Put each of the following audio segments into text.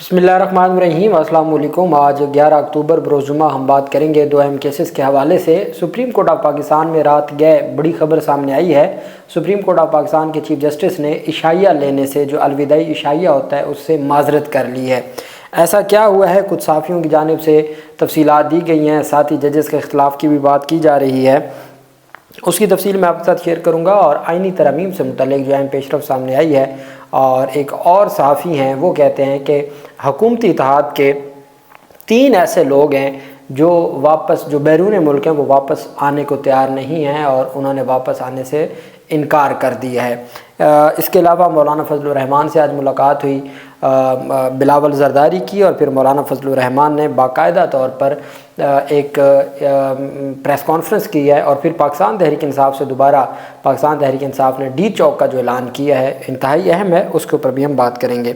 بسم اللہ الرحمن الرحیم، السلام علیکم۔ آج 11 اکتوبر بروز جمعہ ہم بات کریں گے دو اہم کیسز کے حوالے سے۔ سپریم کورٹ آف پاکستان میں رات گئے بڑی خبر سامنے آئی ہے۔ سپریم کورٹ آف پاکستان کے چیف جسٹس نے عشائیہ لینے سے، جو الوداعی عشائیہ ہوتا ہے، اس سے معذرت کر لی ہے۔ ایسا کیا ہوا ہے؟ کچھ صحافیوں کی جانب سے تفصیلات دی گئی ہیں، ساتھ ہی ججز کے اختلاف کی بھی بات کی جا رہی ہے۔ اس کی تفصیل میں آپ کے ساتھ شیئر کروں گا، اور آئینی ترامیم سے متعلق جو اہم پیش رفت سامنے آئی ہے، اور ایک اور صحافی ہیں وہ کہتے ہیں کہ حکومتی اتحاد کے 3 ایسے لوگ ہیں جو بیرون ملک ہیں، وہ واپس آنے کو تیار نہیں ہیں، اور انہوں نے واپس آنے سے انکار کر دیا ہے۔ اس کے علاوہ مولانا فضل الرحمان سے آج ملاقات ہوئی، بلاول زرداری کی، اور پھر مولانا فضل الرحمان نے باقاعدہ طور پر ایک پریس کانفرنس کی ہے، اور پھر پاکستان تحریک انصاف سے دوبارہ پاکستان تحریک انصاف نے ڈی چوک کا جو اعلان کیا ہے انتہائی اہم ہے، اس کے اوپر بھی ہم بات کریں گے۔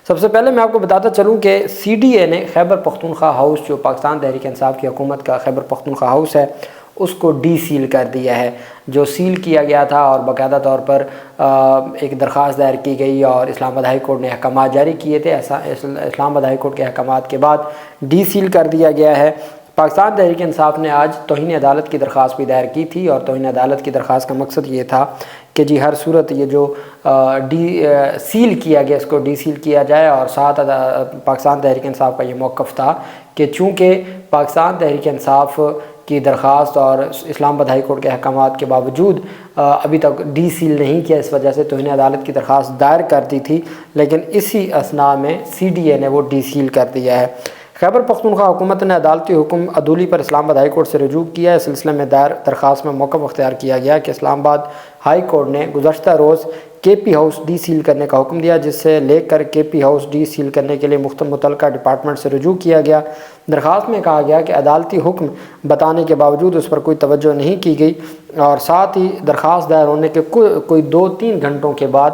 سب سے پہلے میں آپ کو بتاتا چلوں کہ سی ڈی اے نے خیبر پختونخوا ہاؤس، جو پاکستان تحریک انصاف کی حکومت کا خیبر پختونخوا ہاؤس ہے، اس کو ڈی سیل کر دیا ہے۔ جو سیل کیا گیا تھا اور باقاعدہ طور پر ایک درخواست دائر کی گئی، اور اسلام آباد ہائی کورٹ نے احکامات جاری کیے تھے۔ اسلام آباد ہائی کورٹ کے احکامات کے بعد ڈی سیل کر دیا گیا ہے۔ پاکستان تحریک انصاف نے آج توہین عدالت کی درخواست بھی دائر کی تھی، اور توہین عدالت کی درخواست کا مقصد یہ تھا کہ جی ہر صورت یہ جو سیل کیا گیا اس کو ڈی سیل کیا جائے، اور ساتھ پاکستان تحریک انصاف کا یہ موقف تھا کہ چونکہ پاکستان تحریک انصاف کی درخواست اور اسلام آباد ہائی کورٹ کے احکامات کے باوجود ابھی تک ڈی سیل نہیں کیا، اس وجہ سے توہین عدالت کی درخواست دائر کر دی تھی، لیکن اسی اثناء میں سی ڈی اے نے وہ ڈی سیل کر دیا ہے۔ خیبر پختونخوا حکومت نے عدالتی حکم عدولی پر اسلام آباد ہائی کورٹ سے رجوع کیا ہے۔ اس سلسلے میں دائر درخواست میں موقف اختیار کیا گیا کہ اسلام آباد ہائی کورٹ نے گزشتہ روز کے پی ہاؤس ڈی سیل کرنے کا حکم دیا، جس سے لے کر کے پی ہاؤس ڈی سیل کرنے کے لیے متعلقہ ڈپارٹمنٹ سے رجوع کیا گیا۔ درخواست میں کہا گیا کہ عدالتی حکم بتانے کے باوجود اس پر کوئی توجہ نہیں کی گئی، اور ساتھ ہی درخواست دائر ہونے کے کوئی 2-3 گھنٹوں کے بعد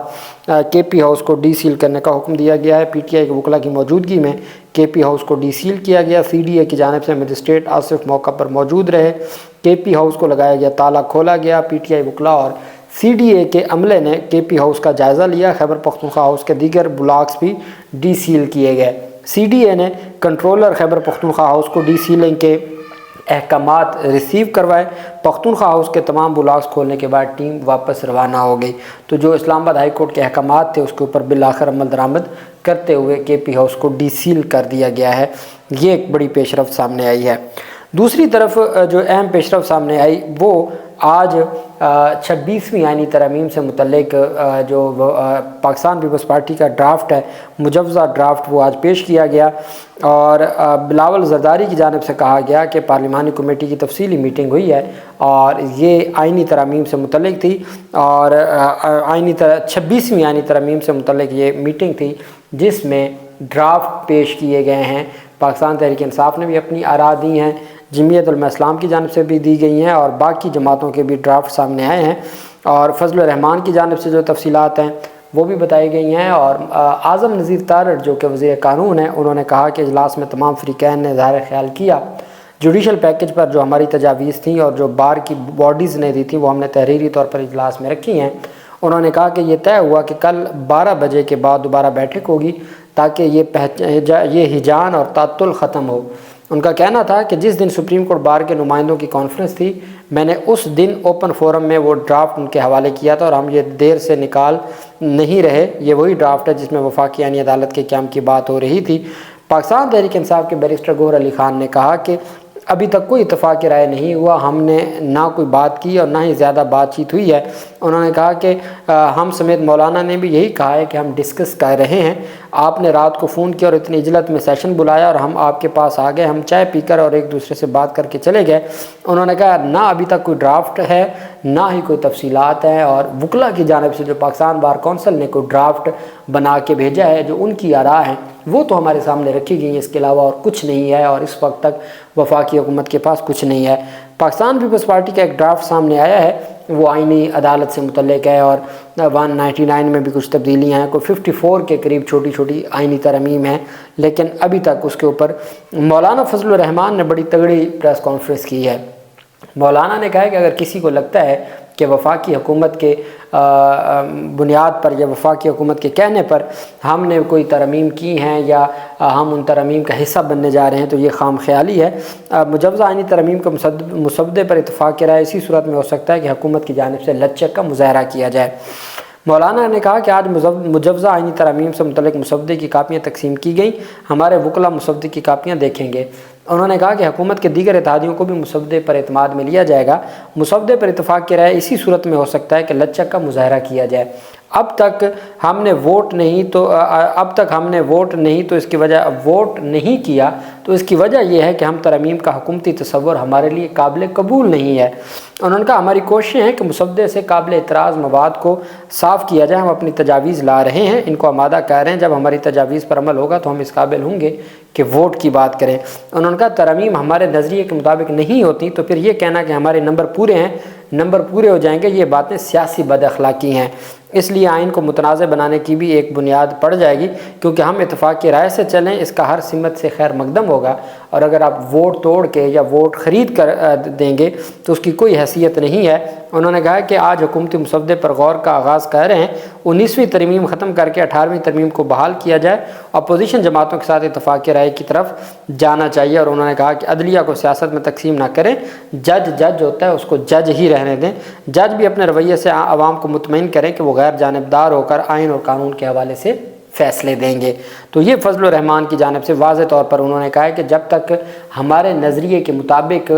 کے پی ہاؤس کو ڈی سیل کرنے کا حکم دیا گیا ہے۔ پی ٹی آئی کے وکلاء کی موجودگی میں کے پی ہاؤس کو ڈی سیل کیا گیا۔ سی ڈی اے کی جانب سے مجسٹریٹ آصف موقع پر موجود رہے۔ کے پی ہاؤس کو لگایا گیا تالا کھولا گیا۔ پی ٹی آئی وکلاء اور سی ڈی اے کے عملے نے کے پی ہاؤس کا جائزہ لیا۔ خیبر پختونخوا ہاؤس کے دیگر بلاکس بھی ڈی سیل کیے گئے۔ سی ڈی اے نے کنٹرولر خیبر پختونخوا ہاؤس کو ڈی سیلنگ کے احکامات ریسیو کروائے۔ پختونخوا ہاؤس کے تمام بلاکس کھولنے کے بعد ٹیم واپس روانہ ہو گئی۔ تو جو اسلام آباد ہائی کورٹ کے احکامات تھے اس کے اوپر بالآخر عمل درآمد کرتے ہوئے کے پی ہاؤس کو ڈی سیل کر دیا گیا ہے۔ یہ ایک بڑی پیش رفت سامنے آئی ہے۔ دوسری طرف جو اہم پیش رفت سامنے آئی وہ آج 26ویں آئینی ترامیم سے متعلق جو پاکستان پیپلز پارٹی کا ڈرافٹ ہے، مجوزہ ڈرافٹ، وہ آج پیش کیا گیا، اور بلاول زرداری کی جانب سے کہا گیا کہ پارلیمانی کمیٹی کی تفصیلی میٹنگ ہوئی ہے، اور یہ آئینی ترامیم سے متعلق تھی، اور 26ویں آئینی ترامیم سے متعلق یہ میٹنگ تھی جس میں ڈرافٹ پیش کیے گئے ہیں۔ پاکستان تحریک انصاف نے بھی اپنی آراء دی ہیں، جمعیت علماء اسلام کی جانب سے بھی دی گئی ہیں، اور باقی جماعتوں کے بھی ڈرافٹ سامنے آئے ہیں، اور فضل الرحمان کی جانب سے جو تفصیلات ہیں وہ بھی بتائی گئی ہیں۔ اور اعظم نذیر تارڑ جو کہ وزیر قانون ہیں، انہوں نے کہا کہ اجلاس میں تمام فریقین نے اظہار خیال کیا جوڈیشل پیکج پر جو ہماری تجاویز تھیں اور جو بار کی باڈیز نے دی تھیں وہ ہم نے تحریری طور پر اجلاس میں رکھی ہیں۔ انہوں نے کہا کہ یہ طے ہوا کہ کل 12 بجے کے بعد دوبارہ بیٹھک ہوگی تاکہ یہ ہجان اور تعطل ختم ہو۔ ان کا کہنا تھا کہ جس دن سپریم کورٹ بار کے نمائندوں کی کانفرنس تھی، میں نے اس دن اوپن فورم میں وہ ڈرافٹ ان کے حوالے کیا تھا، اور ہم یہ دیر سے نکال نہیں رہے۔ یہ وہی ڈرافٹ ہے جس میں وفاقی آئینی عدالت کے قیام کی بات ہو رہی تھی۔ پاکستان تحریک انصاف کے بیرسٹر گوہر علی خان نے کہا کہ ابھی تک کوئی اتفاق رائے نہیں ہوا، ہم نے نہ کوئی بات کی اور نہ ہی زیادہ بات چیت ہوئی ہے۔ انہوں نے کہا کہ ہم سمیت مولانا نے بھی یہی کہا ہے کہ ہم ڈسکس کر رہے ہیں۔ آپ نے رات کو فون کیا اور اتنی عجلت میں سیشن بلایا، اور ہم آپ کے پاس آ گئے، ہم چائے پی کر اور ایک دوسرے سے بات کر کے چلے گئے۔ انہوں نے کہا نہ ابھی تک کوئی ڈرافٹ ہے، نہ ہی کوئی تفصیلات ہیں، اور وکلاء کی جانب سے جو پاکستان بار کونسل نے کوئی ڈرافٹ بنا کے بھیجا ہے، جو ان کی آراء ہیں وہ تو ہمارے سامنے رکھی گئی ہیں، اس کے علاوہ اور کچھ نہیں ہے، اور اس وقت تک وفاقی حکومت کے پاس کچھ نہیں ہے۔ پاکستان پیپلز پارٹی کا ایک ڈرافٹ سامنے آیا ہے، وہ آئینی عدالت سے متعلق ہے، اور 199 میں بھی کچھ تبدیلیاں ہیں، کوئی 54 کے قریب چھوٹی چھوٹی آئینی ترامیم ہیں، لیکن ابھی تک اس کے اوپر مولانا فضل الرحمان نے بڑی تگڑی پریس کانفرنس کی ہے۔ مولانا نے کہا ہے کہ اگر کسی کو لگتا ہے کہ وفاقی حکومت کے بنیاد پر یا وفاقی حکومت کے کہنے پر ہم نے کوئی ترمیم کی ہیں یا ہم ان ترمیم کا حصہ بننے جا رہے ہیں، تو یہ خام خیالی ہے۔ مجوزہ آئینی ترمیم کو مسودے پر اتفاق کی رائے اسی صورت میں ہو سکتا ہے کہ حکومت کی جانب سے لچک کا مظاہرہ کیا جائے۔ مولانا نے کہا کہ آج مجوزہ آئینی ترامیم سے متعلق مسودے کی کاپیاں تقسیم کی گئیں، ہمارے وکلاء مسودے کی کاپیاں دیکھیں گے۔ انہوں نے کہا کہ حکومت کے دیگر اتحادیوں کو بھی مسودے پر اعتماد میں لیا جائے گا۔ مسودے پر اتفاق کی رائے اسی صورت میں ہو سکتا ہے کہ لچک کا مظاہرہ کیا جائے۔ اب تک ہم نے ووٹ نہیں تو اس کی وجہ ووٹ نہیں کیا تو اس کی وجہ یہ ہے کہ ہم ترمیم کا حکومتی تصور ہمارے لیے قابل قبول نہیں ہے۔ انہوں نے کہا ہماری کوششیں ہیں کہ مسودے سے قابل اعتراض مواد کو صاف کیا جائے، ہم اپنی تجاویز لا رہے ہیں، ان کو آمادہ کر رہے ہیں، جب ہماری تجاویز پر عمل ہوگا تو ہم اس قابل ہوں گے کہ ووٹ کی بات کریں۔ انہوں نے کہا ترمیم ہمارے نظریے کے مطابق نہیں ہوتی تو پھر یہ کہنا کہ ہمارے نمبر پورے ہو جائیں گے، یہ باتیں سیاسی بد اخلاقی ہیں۔ اس لیے آئین کو متنازع بنانے کی بھی ایک بنیاد پڑ جائے گی، کیونکہ ہم اتفاق کی رائے سے چلیں اس کا ہر سمت سے خیر مقدم ہوگا، اور اگر آپ ووٹ توڑ کے یا ووٹ خرید کر دیں گے تو اس کی کوئی حیثیت نہیں ہے۔ انہوں نے کہا کہ آج حکومتی مسودے پر غور کا آغاز کر رہے ہیں، 19ویں ترمیم ختم کر کے 18ویں ترمیم کو بحال کیا جائے، اپوزیشن جماعتوں کے ساتھ اتفاق کی رائے کی طرف جانا چاہیے۔ اور انہوں نے کہا کہ عدلیہ کو سیاست میں تقسیم نہ کریں، جج ہوتا ہے اس کو جج ہی رہنے دیں، جج بھی اپنے رویے سے عوام کو مطمئن کریں کہ وہ غیر جانبدار ہو کر آئین اور قانون کے حوالے سے فیصلے دیں گے۔ تو یہ فضل الرحمان کی جانب سے واضح طور پر انہوں نے کہا ہے کہ جب تک ہمارے نظریے کے مطابق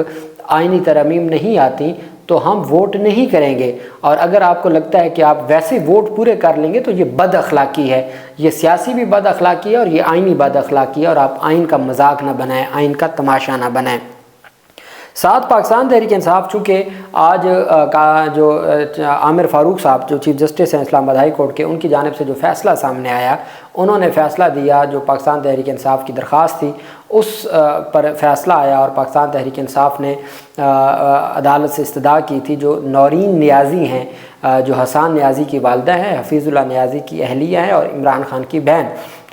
آئینی ترامیم نہیں آتی تو ہم ووٹ نہیں کریں گے، اور اگر آپ کو لگتا ہے کہ آپ ویسے ووٹ پورے کر لیں گے تو یہ بد اخلاقی ہے، یہ سیاسی بھی بد اخلاقی ہے اور یہ آئینی بد اخلاقی ہے، اور آپ آئین کا مذاق نہ بنائیں، آئین کا تماشا نہ بنائیں۔ ساتھ پاکستان تحریک انصاف، چونکہ آج کا جو عامر فاروق صاحب جو چیف جسٹس ہیں اسلام آباد ہائی کورٹ کے، ان کی جانب سے جو فیصلہ سامنے آیا، انہوں نے فیصلہ دیا جو پاکستان تحریک انصاف کی درخواست تھی اس پر فیصلہ آیا، اور پاکستان تحریک انصاف نے عدالت سے استدعا کی تھی جو نورین نیازی ہیں، جو حسان نیازی کی والدہ ہیں، حفیظ اللہ نیازی کی اہلیہ ہیں اور عمران خان کی بہن،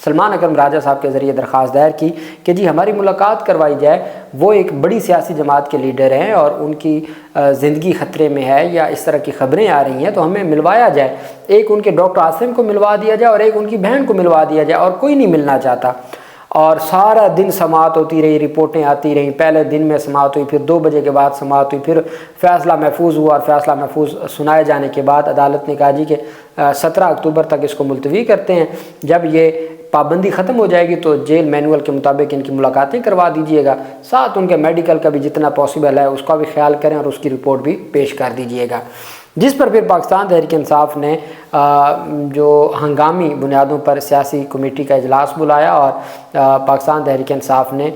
سلمان اکرم راجہ صاحب کے ذریعے درخواست دائر کی کہ جی ہماری ملاقات کروائی جائے، وہ ایک بڑی سیاسی جماعت کے لیڈر ہیں اور ان کی زندگی خطرے میں ہے یا اس طرح کی خبریں آ رہی ہیں تو ہمیں ملوایا جائے، ایک ان کے ڈاکٹر عاصم کو ملوا دیا جائے اور ایک ان کی بہن کو ملوا دیا جائے، اور کوئی نہیں ملنا چاہتا۔ اور سارا دن سماعت ہوتی رہی، رپورٹیں آتی رہیں، پہلے دن میں سماعت ہوئی، پھر 2 بجے کے بعد سماعت ہوئی، پھر فیصلہ محفوظ ہوا، اور فیصلہ محفوظ سنائے جانے کے بعد عدالت نے کہا جی کہ 17 اکتوبر تک اس کو ملتوی کرتے ہیں، جب یہ پابندی ختم ہو جائے گی تو جیل مینول کے مطابق ان کی ملاقاتیں کروا دیجیے گا، ساتھ ان کے میڈیکل کا بھی جتنا پاسبل ہے اس کا بھی خیال کریں اور اس کی رپورٹ بھی پیش کر دیجیے گا۔ جس پر پھر پاکستان تحریک انصاف نے جو ہنگامی بنیادوں پر سیاسی کمیٹی کا اجلاس بلایا، اور پاکستان تحریک انصاف نے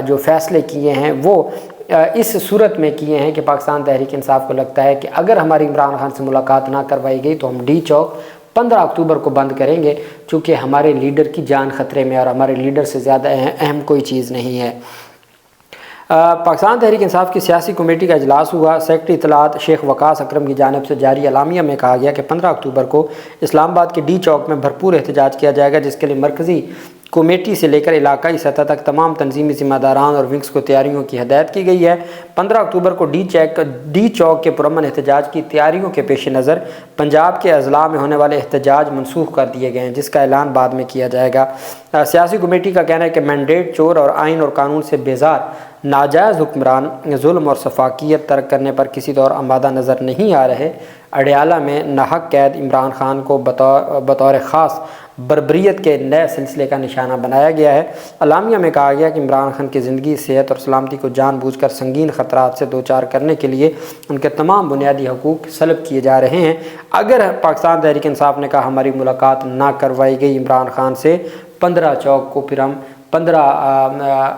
جو فیصلے کیے ہیں وہ اس صورت میں کیے ہیں کہ پاکستان تحریک انصاف کو لگتا ہے کہ اگر ہماری عمران خان سے ملاقات نہ کروائی گئی تو ہم ڈی چوک 15 اکتوبر کو بند کریں گے، چونکہ ہمارے لیڈر کی جان خطرے میں اور ہمارے لیڈر سے زیادہ اہم کوئی چیز نہیں ہے۔ پاکستان تحریک انصاف کی سیاسی کمیٹی کا اجلاس ہوا۔ سیکرٹری اطلاعات شیخ وقاص اکرم کی جانب سے جاری اعلامیہ میں کہا گیا کہ 15 اکتوبر کو اسلام آباد کے ڈی چوک میں بھرپور احتجاج کیا جائے گا، جس کے لیے مرکزی کمیٹی سے لے کر علاقائی سطح تک تمام تنظیمی ذمہ داران اور ونگز کو تیاریوں کی ہدایت کی گئی ہے۔ 15 اکتوبر کو ڈی چوک کے پرامن احتجاج کی تیاریوں کے پیش نظر پنجاب کے اضلاع میں ہونے والے احتجاج منسوخ کر دیے گئے ہیں، جس کا اعلان بعد میں کیا جائے گا۔ سیاسی کمیٹی کا کہنا ہے کہ مینڈیٹ چور اور آئین اور قانون سے بیزار ناجائز حکمران ظلم اور سفاکیت ترک کرنے پر کسی طور آمادہ نظر نہیں آ رہے۔ اڈیالہ میں ناحق قید عمران خان کو بطور خاص بربریت کے نئے سلسلے کا نشانہ بنایا گیا ہے۔ اعلامیہ میں کہا گیا کہ عمران خان کی زندگی، صحت اور سلامتی کو جان بوجھ کر سنگین خطرات سے دوچار کرنے کے لیے ان کے تمام بنیادی حقوق سلب کیے جا رہے ہیں۔ اگر پاکستان تحریک انصاف نے کہا ہماری ملاقات نہ کروائی گئی عمران خان سے، 15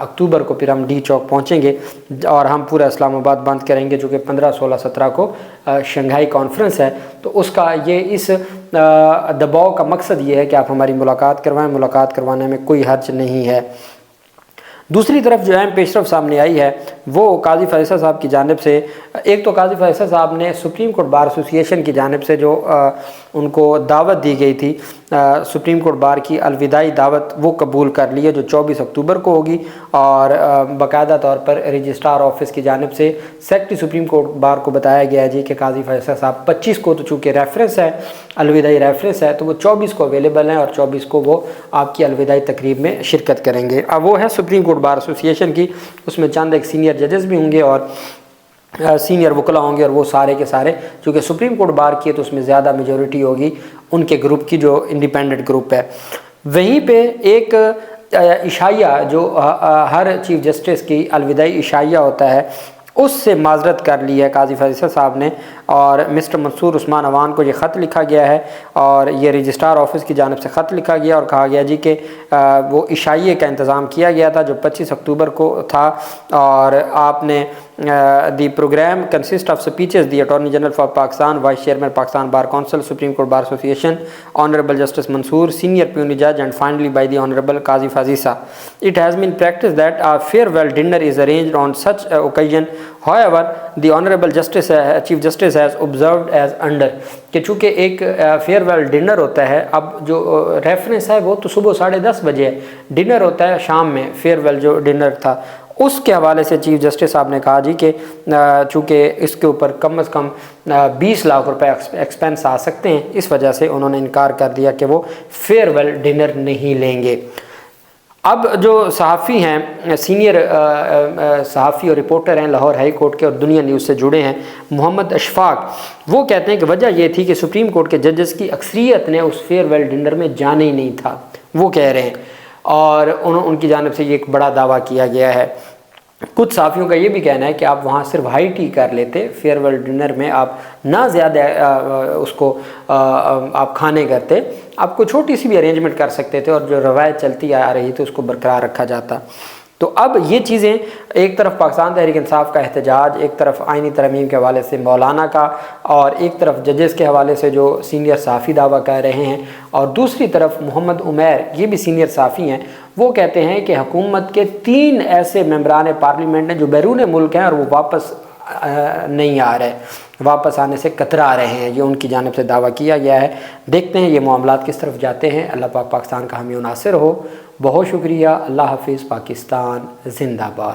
اکتوبر کو پھر ہم ڈی چوک پہنچیں گے اور ہم پورا اسلام آباد بند کریں گے، جو کہ 15، 16، 17 کو شنگھائی کانفرنس ہے۔ تو اس کا اس دباؤ کا مقصد یہ ہے کہ آپ ہماری ملاقات کروائیں، ملاقات کروانے میں کوئی حرج نہیں ہے۔ دوسری طرف جو اہم پیشرفت سامنے آئی ہے وہ قاضی فیصل صاحب کی جانب سے، ایک تو قاضی فیصل صاحب نے سپریم کورٹ بار ایسوسی ایشن کی جانب سے جو ان کو دعوت دی گئی تھی سپریم کورٹ بار کی الوداعی دعوت، وہ قبول کر لی ہے جو 24 اکتوبر کو ہوگی، اور باقاعدہ طور پر رجسٹرار آفس کی جانب سے سیکرٹری سپریم کورٹ بار کو بتایا گیا ہے جی کہ قاضی فیصل صاحب 25 کو تو چونکہ ریفرنس ہے، الوداعی ریفرنس ہے، تو وہ 24 کو اویلیبل ہیں اور 24 کو وہ آپ کی الوداعی تقریب میں شرکت کریں گے۔ اب وہ ہے سپریم کورٹ بار ایسوسی ایشن کی، اس میں چند ایک سینئر ججز بھی ہوں گے اور سینئر وکلا ہوں گے، اور وہ سارے کے سارے چونکہ سپریم کورٹ بار کی ہے تو اس میں زیادہ میجورٹی ہوگی ان کے گروپ کی جو انڈیپینڈنٹ گروپ ہے۔ وہیں پہ ایک عشائیہ جو ہر چیف جسٹس کی الوداعی عشائیہ ہوتا ہے، اس سے معذرت کر لی ہے قاضی فیصل صاحب نے، اور مسٹر منصور عثمان عوان کو یہ خط لکھا گیا ہے، اور یہ رجسٹرار آفس کی جانب سے خط لکھا گیا اور کہا گیا جی کہ وہ عشائیے کا انتظام کیا گیا تھا جو 25 اکتوبر کو تھا، اور آپ نے دی programme consist of speeches the attorney general for Pakistan, vice chairman Pakistan bar council, supreme court bar association, honourable justice Mansoor, senior پیونی جج، and finally by the honourable Qazi فازیسا. It has been practiced that a farewell dinner is arranged on such occasion. However, the honorable justice chief justice has observed as under کہ چونکہ ایک fair dinner ہوتا ہے، اب جو reference ہے وہ تو صبح 10:30 بجے ہے، ڈنر ہوتا ہے شام میں، فیئر جو ڈنر تھا اس کے حوالے سے چیف جسٹس صاحب نے کہا جی کہ چونکہ اس کے اوپر کم از کم 20 لاکھ روپے ایکسپینس آ سکتے ہیں، اس وجہ سے انہوں نے انکار کر دیا کہ وہ فیئر ڈنر نہیں لیں گے۔ اب جو صحافی ہیں، سینئر صحافی اور رپورٹر ہیں لاہور ہائی کورٹ کے اور دنیا نیوز سے جڑے ہیں، محمد اشفاق، وہ کہتے ہیں کہ وجہ یہ تھی کہ سپریم کورٹ کے ججز کی اکثریت نے اس فیئر ڈنر میں جانا ہی نہیں تھا، وہ کہہ رہے ہیں، اور ان کی جانب سے یہ ایک بڑا دعویٰ کیا گیا ہے۔ کچھ صحافیوں کا یہ بھی کہنا ہے کہ آپ وہاں صرف ہائی ٹی کر لیتے، فیئر ڈنر میں آپ نہ زیادہ اس کو آپ کھانے کرتے، آپ کو چھوٹی سی بھی ارینجمنٹ کر سکتے تھے اور جو روایت چلتی آ رہی تھی اس کو برقرار رکھا جاتا۔ تو اب یہ چیزیں، ایک طرف پاکستان تحریک انصاف کا احتجاج، ایک طرف آئینی ترمیم کے حوالے سے مولانا کا، اور ایک طرف ججز کے حوالے سے جو سینئر صحافی دعویٰ کر رہے ہیں، اور دوسری طرف محمد عمیر، یہ بھی سینئر صحافی ہیں، وہ کہتے ہیں کہ حکومت کے 3 ایسے ممبران پارلیمنٹ ہیں جو بیرون ملک ہیں اور وہ واپس نہیں آ رہے، واپس آنے سے کترا رہے ہیں، یہ ان کی جانب سے دعویٰ کیا گیا ہے۔ دیکھتے ہیں یہ معاملات کس طرف جاتے ہیں۔ اللہ پاک پاکستان کا حامی و ناصر ہو۔ بہت شکریہ۔ اللہ حافظ۔ پاکستان زندہ باد۔